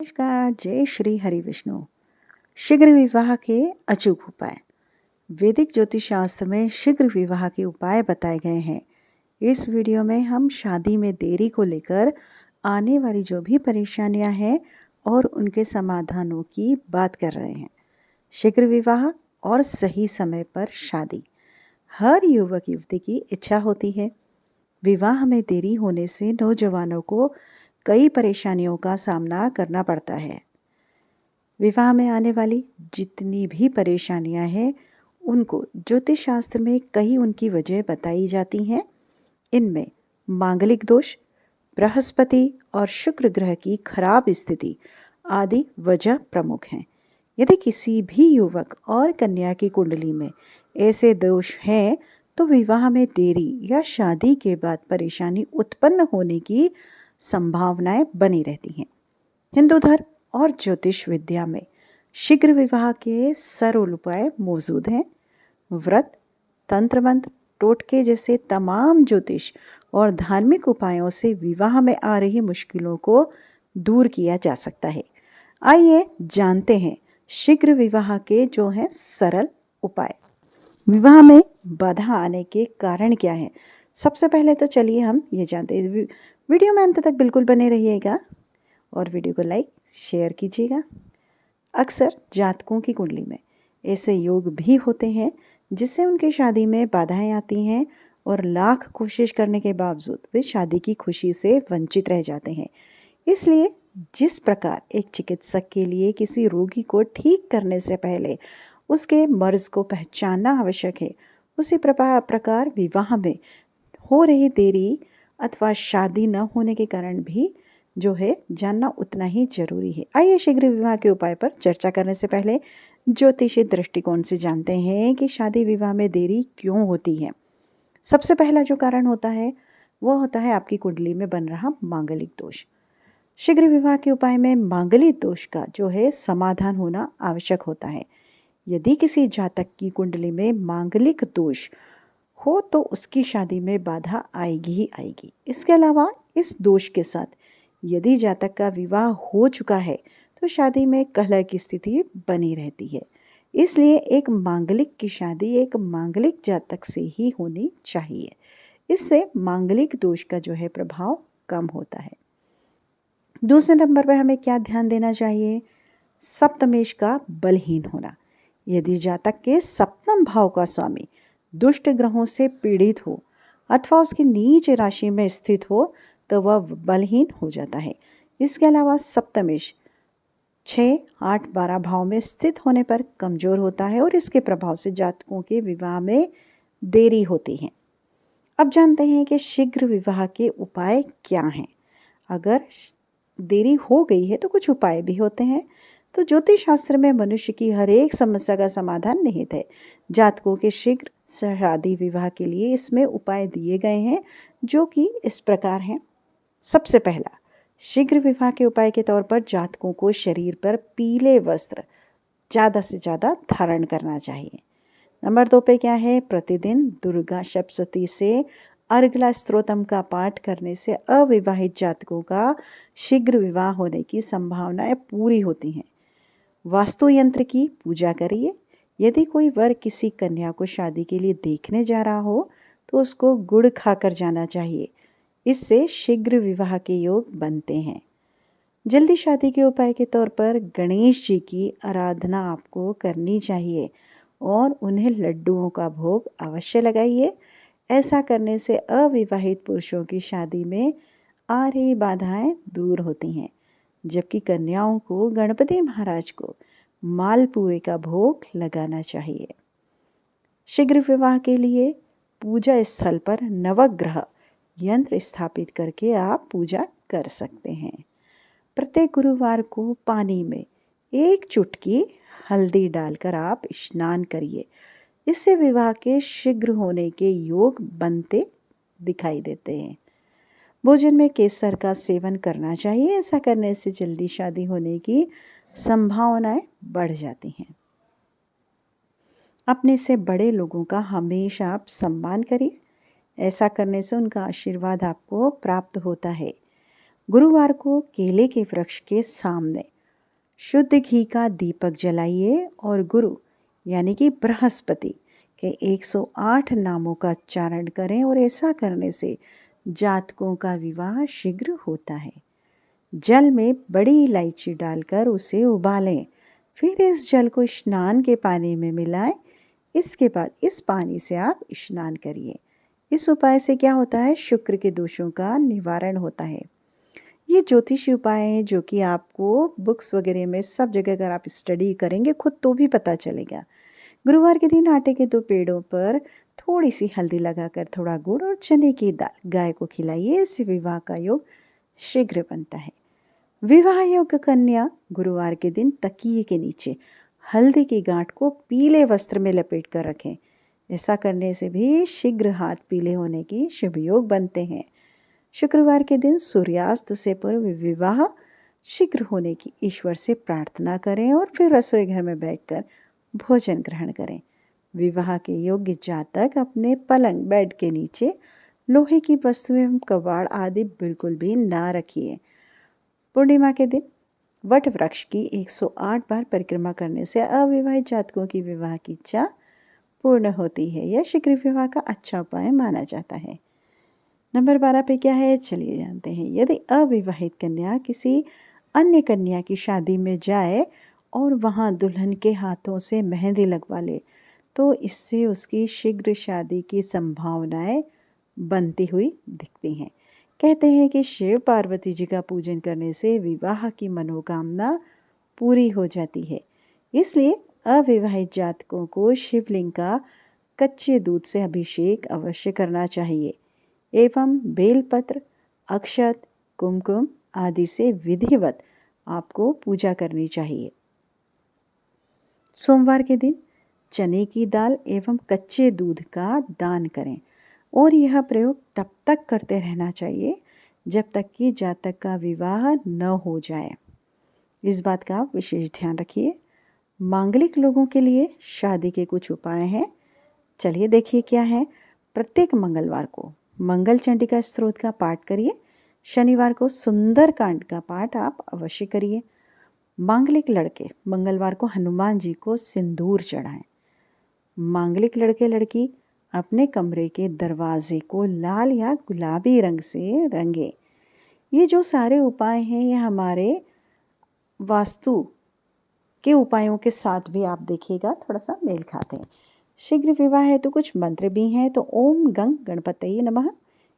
नमस्कार, जय श्री हरि विष्णु। शीघ्र विवाह के अचूक उपाय। वैदिक ज्योतिष शास्त्र में शीघ्र विवाह के उपाय बताए गए हैं। इस वीडियो में हम शादी में देरी को लेकर आने वाली जो भी परेशानियां हैं और उनके समाधानों की बात कर रहे हैं। शीघ्र विवाह और सही समय पर शादी हर युवक युवती की इच्छा होती है। विवाह में देरी होने से नौजवानों को कई परेशानियों का सामना करना पड़ता है। विवाह में आने वाली जितनी भी परेशानियां हैं उनको ज्योतिष शास्त्र में कई उनकी वजह बताई जाती हैं। इनमें मांगलिक दोष, बृहस्पति और शुक्र ग्रह की खराब स्थिति आदि वजह प्रमुख हैं। यदि किसी भी युवक और कन्या की कुंडली में ऐसे दोष हैं तो विवाह में देरी या शादी के बाद परेशानी उत्पन्न होने की संभावनाएं बनी रहती हैं। हिंदू धर्म और ज्योतिष विद्या में शीघ्र विवाह के सरल उपाय मौजूद हैं। व्रत, तंत्र मंत्र, टोटके जैसे तमाम ज्योतिष और धार्मिक उपायों से विवाह में आ रही मुश्किलों को दूर किया जा सकता है। आइए जानते हैं शीघ्र विवाह के जो हैं सरल उपाय। विवाह में बाधा आने के कारण क्या है? सबसे पहले तो चलिए हम ये जानते हैं। वीडियो में अंत तक बिल्कुल बने रहिएगा और वीडियो को लाइक शेयर कीजिएगा। अक्सर जातकों की कुंडली में ऐसे योग भी होते हैं जिससे उनकी शादी में बाधाएं आती हैं और लाख कोशिश करने के बावजूद वे शादी की खुशी से वंचित रह जाते हैं। इसलिए जिस प्रकार एक चिकित्सक के लिए किसी रोगी को ठीक करने से पहले उसके मर्ज को पहचानना आवश्यक है, उसी प्रकार विवाह में हो रही देरी अथवा शादी न होने के कारण भी जो है जानना उतना ही जरूरी है। आइए शीघ्र विवाह के उपाय पर चर्चा करने से पहले ज्योतिषी दृष्टिकोण से जानते हैं कि शादी विवाह में देरी क्यों होती है। सबसे पहला जो कारण होता है वो होता है आपकी कुंडली में बन रहा मांगलिक दोष। शीघ्र विवाह के उपाय में मांगलिक दोष का जो है समाधान होना आवश्यक होता है। यदि किसी जातक की कुंडली में मांगलिक दोष हो तो उसकी शादी में बाधा आएगी ही आएगी। इसके अलावा इस दोष के साथ यदि जातक का विवाह हो चुका है तो शादी में कलह की स्थिति बनी रहती है। इसलिए एक मांगलिक की शादी एक मांगलिक जातक से ही होनी चाहिए। इससे मांगलिक दोष का जो है प्रभाव कम होता है। दूसरे नंबर पर हमें क्या ध्यान देना चाहिए? सप्तमेश का बलहीन होना। यदि जातक के सप्तम भाव का स्वामी दुष्ट ग्रहों से पीड़ित हो अथवा उसकी नीच राशि में स्थित हो तो वह बलहीन हो जाता है। इसके अलावा सप्तमेश 6, 8, 12 भाव में स्थित होने पर कमजोर होता है और इसके प्रभाव से जातकों के विवाह में देरी होती है। अब जानते हैं कि शीघ्र विवाह के उपाय क्या हैं। अगर देरी हो गई है तो कुछ उपाय भी होते हैं। तो ज्योतिष शास्त्र में मनुष्य की हर एक समस्या का समाधान निहित है। जातकों के शीघ्र शादी विवाह के लिए इसमें उपाय दिए गए हैं जो कि इस प्रकार हैं। सबसे पहला, शीघ्र विवाह के उपाय के तौर पर जातकों को शरीर पर पीले वस्त्र ज़्यादा से ज़्यादा धारण करना चाहिए। नंबर 2 पे क्या है? प्रतिदिन दुर्गा सप्तशती से अर्गला स्तोत्रम का पाठ करने से अविवाहित जातकों का शीघ्र विवाह होने की संभावनाएं पूरी होती हैं। वास्तु यंत्र की पूजा करिए। यदि कोई वर किसी कन्या को शादी के लिए देखने जा रहा हो तो उसको गुड़ खाकर जाना चाहिए। इससे शीघ्र विवाह के योग बनते हैं। जल्दी शादी के उपाय के तौर पर गणेश जी की आराधना आपको करनी चाहिए और उन्हें लड्डुओं का भोग अवश्य लगाइए। ऐसा करने से अविवाहित पुरुषों की शादी में आ रही बाधाएं दूर होती हैं, जबकि कन्याओं को गणपति महाराज को मालपुए का भोग लगाना चाहिए। शीघ्र विवाह के लिए पूजा स्थल पर नवग्रह यंत्र स्थापित करके आप पूजा कर सकते हैं। प्रत्येक गुरुवार को पानी में 1 चुटकी हल्दी डालकर आप स्नान करिए। इससे विवाह के शीघ्र होने के योग बनते दिखाई देते हैं। भोजन में केसर का सेवन करना चाहिए। ऐसा करने से जल्दी शादी होने की संभावनाएं बढ़ जाती हैं। अपने से बड़े लोगों का हमेशा आप सम्मान करिए। ऐसा करने से उनका आशीर्वाद आपको प्राप्त होता है। गुरुवार को केले के वृक्ष के सामने शुद्ध घी का दीपक जलाइए और गुरु यानी कि बृहस्पति के 108 नामों का उच्चारण करें और ऐसा करने से जातकों का विवाह शीघ्र होता है। जल में बड़ी इलायची डालकर उसे उबालें, फिर इस जल को स्नान के पानी में मिलाएं। इसके बाद इस पानी से आप स्नान करिए। इस उपाय से क्या होता है, शुक्र के दोषों का निवारण होता है। ये ज्योतिषी उपाय हैं जो कि आपको बुक्स वगैरह में सब जगह अगर आप स्टडी करेंगे खुद तो भी पता चलेगा। गुरुवार के दिन आटे के 2 पेड़ों पर थोड़ी सी हल्दी लगाकर थोड़ा गुड़ और चने की दाल गाय को खिलाइए। इससे विवाह का योग शीघ्र बनता है। विवाह योग्य कन्या गुरुवार के दिन तकिए के नीचे हल्दी की गांठ को पीले वस्त्र में लपेट कर रखें। ऐसा करने से भी शीघ्र हाथ पीले होने की शुभ योग बनते हैं। शुक्रवार के दिन सूर्यास्त से पूर्व विवाह शीघ्र होने की ईश्वर से प्रार्थना करें और फिर रसोई घर में बैठकर भोजन ग्रहण करें। विवाह के योग्य जातक अपने पलंग बेड के नीचे लोहे की वस्तुएं एवं कबाड़ आदि बिल्कुल भी ना रखिए। पूर्णिमा के दिन वट वृक्ष की 108 बार परिक्रमा करने से अविवाहित जातकों की विवाह की इच्छा पूर्ण होती है। यह शीघ्र विवाह का अच्छा उपाय माना जाता है। नंबर 12 पे क्या है, चलिए जानते हैं। यदि अविवाहित कन्या किसी अन्य कन्या की शादी में जाए और वहां दुल्हन के हाथों से मेहंदी लगवा ले तो इससे उसकी शीघ्र शादी की संभावनाएं बनती हुई दिखती हैं। कहते हैं कि शिव पार्वती जी का पूजन करने से विवाह की मनोकामना पूरी हो जाती है। इसलिए अविवाहित जातकों को शिवलिंग का कच्चे दूध से अभिषेक अवश्य करना चाहिए एवं बेलपत्र, अक्षत, कुमकुम आदि से विधिवत आपको पूजा करनी चाहिए। सोमवार के दिन चने की दाल एवं कच्चे दूध का दान करें और यह प्रयोग तब तक करते रहना चाहिए जब तक कि जातक का विवाह न हो जाए। इस बात का आप विशेष ध्यान रखिए। मांगलिक लोगों के लिए शादी के कुछ उपाय हैं। चलिए देखिए क्या है। प्रत्येक मंगलवार को मंगल चंडिका स्तोत्र का पाठ करिए। शनिवार को सुंदरकांड का पाठ आप अवश्य करिए। मांगलिक लड़के मंगलवार को हनुमान जी को सिंदूर चढ़ाएं। मांगलिक लड़के लड़की अपने कमरे के दरवाजे को लाल या गुलाबी रंग से रंगे। ये जो सारे उपाय हैं ये हमारे वास्तु के उपायों के साथ भी आप देखिएगा थोड़ा सा मेल खाते हैं। शीघ्र विवाह है तो कुछ मंत्र भी हैं। तो ओम गंग गणपतये नमः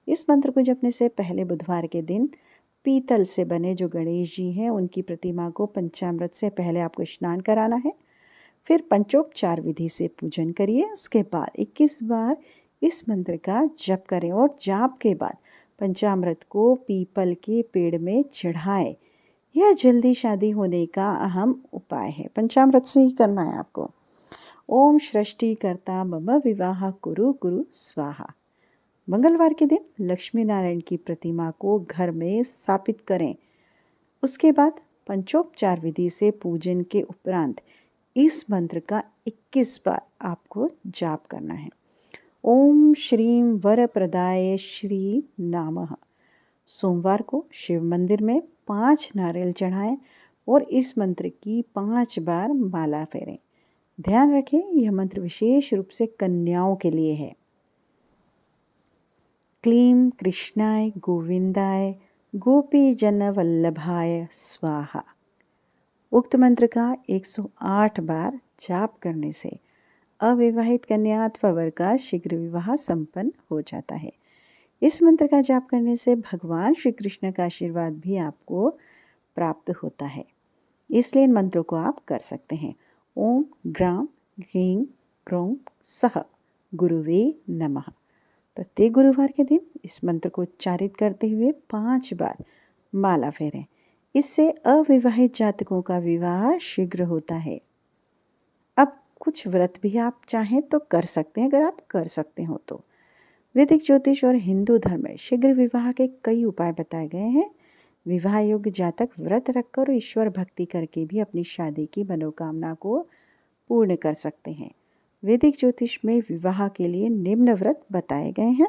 इस मंत्र को जपने से पहले बुधवार के दिन पीतल से बने जो गणेश जी हैं उनकी प्रतिमा को पंचामृत से पहले आपको स्नान कराना है। फिर पंचोपचार विधि से पूजन करिए। उसके बाद 21 बार इस मंत्र का जप करें और जाप के बाद पंचामृत को पीपल के पेड़ में चढ़ाएं। यह जल्दी शादी होने का अहम उपाय है। पंचामृत से ही करना है आपको। ओम सृष्टिकर्ता मम विवाह कुरु कुरु स्वाहा। मंगलवार के दिन लक्ष्मी नारायण की प्रतिमा को घर में स्थापित करें। उसके बाद पंचोपचार विधि से पूजन के उपरांत इस मंत्र का 21 बार आपको जाप करना है। ओम श्रीं वरप्रदाय श्री नामः। सोमवार को शिव मंदिर में 5 नारियल चढ़ाएं और इस मंत्र की 5 बार माला फेरें। ध्यान रखें यह मंत्र विशेष रूप से कन्याओं के लिए है। क्लीं कृष्णाय गोविंदाय गोपी जन वल्लभाय स्वाहा। उक्त मंत्र का 108 बार जाप करने से अविवाहित कन्या अथवा वर का शीघ्र विवाह संपन्न हो जाता है। इस मंत्र का जाप करने से भगवान श्री कृष्ण का आशीर्वाद भी आपको प्राप्त होता है। इसलिए इन मंत्रों को आप कर सकते हैं। ओम ग्राम ग्रीं ग्रौं सह गुरुवे नमः। प्रत्येक गुरुवार के दिन इस मंत्र को उच्चारित करते हुए 5 बार माला फेरें। इससे अविवाहित जातकों का विवाह शीघ्र होता है। अब कुछ व्रत भी आप चाहें तो कर सकते हैं, अगर आप कर सकते हो तो। वैदिक ज्योतिष और हिंदू धर्म में शीघ्र विवाह के कई उपाय बताए गए हैं। विवाह योग्य जातक व्रत रखकर और ईश्वर भक्ति करके भी अपनी शादी की मनोकामना को पूर्ण कर सकते हैं। वैदिक ज्योतिष में विवाह के लिए निम्न व्रत बताए गए हैं।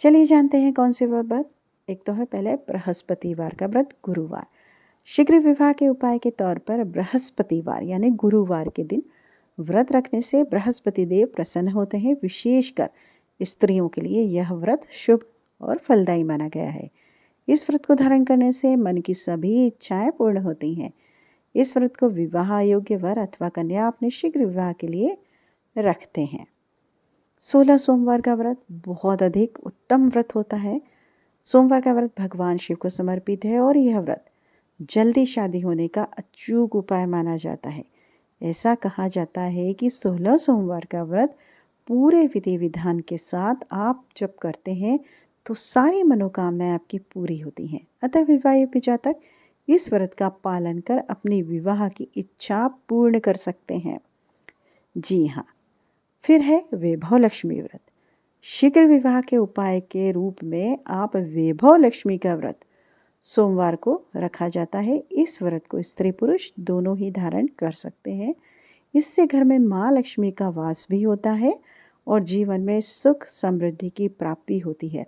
चलिए जानते हैं कौन से व्रत। एक तो है पहले बृहस्पतिवार का व्रत, गुरुवार। शीघ्र विवाह के उपाय के तौर पर बृहस्पतिवार यानी गुरुवार के दिन व्रत रखने से बृहस्पति देव प्रसन्न होते हैं। विशेषकर स्त्रियों के लिए यह व्रत शुभ और फलदायी माना गया है। इस व्रत को धारण करने से मन की सभी इच्छाएं पूर्ण होती हैं। इस व्रत को विवाह योग्य वर अथवा कन्या अपने शीघ्र विवाह के लिए रखते हैं। 16 सोमवार का व्रत बहुत अधिक उत्तम व्रत होता है। सोमवार का व्रत भगवान शिव को समर्पित है और यह व्रत जल्दी शादी होने का अचूक उपाय माना जाता है। ऐसा कहा जाता है कि 16 सोमवार का व्रत पूरे विधि विधान के साथ आप जब करते हैं तो सारी मनोकामनाएं आपकी पूरी होती हैं। अतः विवाह योग्य जातक इस व्रत का पालन कर अपनी विवाह की इच्छा पूर्ण कर सकते हैं। जी हाँ, फिर है वैभव लक्ष्मी व्रत। शीघ्र विवाह के उपाय के रूप में आप वैभव लक्ष्मी का व्रत सोमवार को रखा जाता है। इस व्रत को स्त्री पुरुष दोनों ही धारण कर सकते हैं। इससे घर में माँ लक्ष्मी का वास भी होता है और जीवन में सुख समृद्धि की प्राप्ति होती है।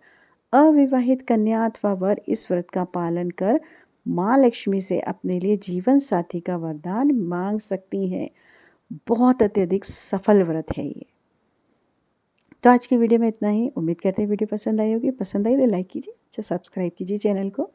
अविवाहित कन्या अथवा वर इस व्रत का पालन कर माँ लक्ष्मी से अपने लिए जीवन साथी का वरदान मांग सकती हैं। बहुत अत्यधिक सफल व्रत है ये। तो आज की वीडियो में इतना ही। उम्मीद करते हैं वीडियो पसंद आई होगी। पसंद आई तो लाइक कीजिए, सब्सक्राइब कीजिए चैनल को।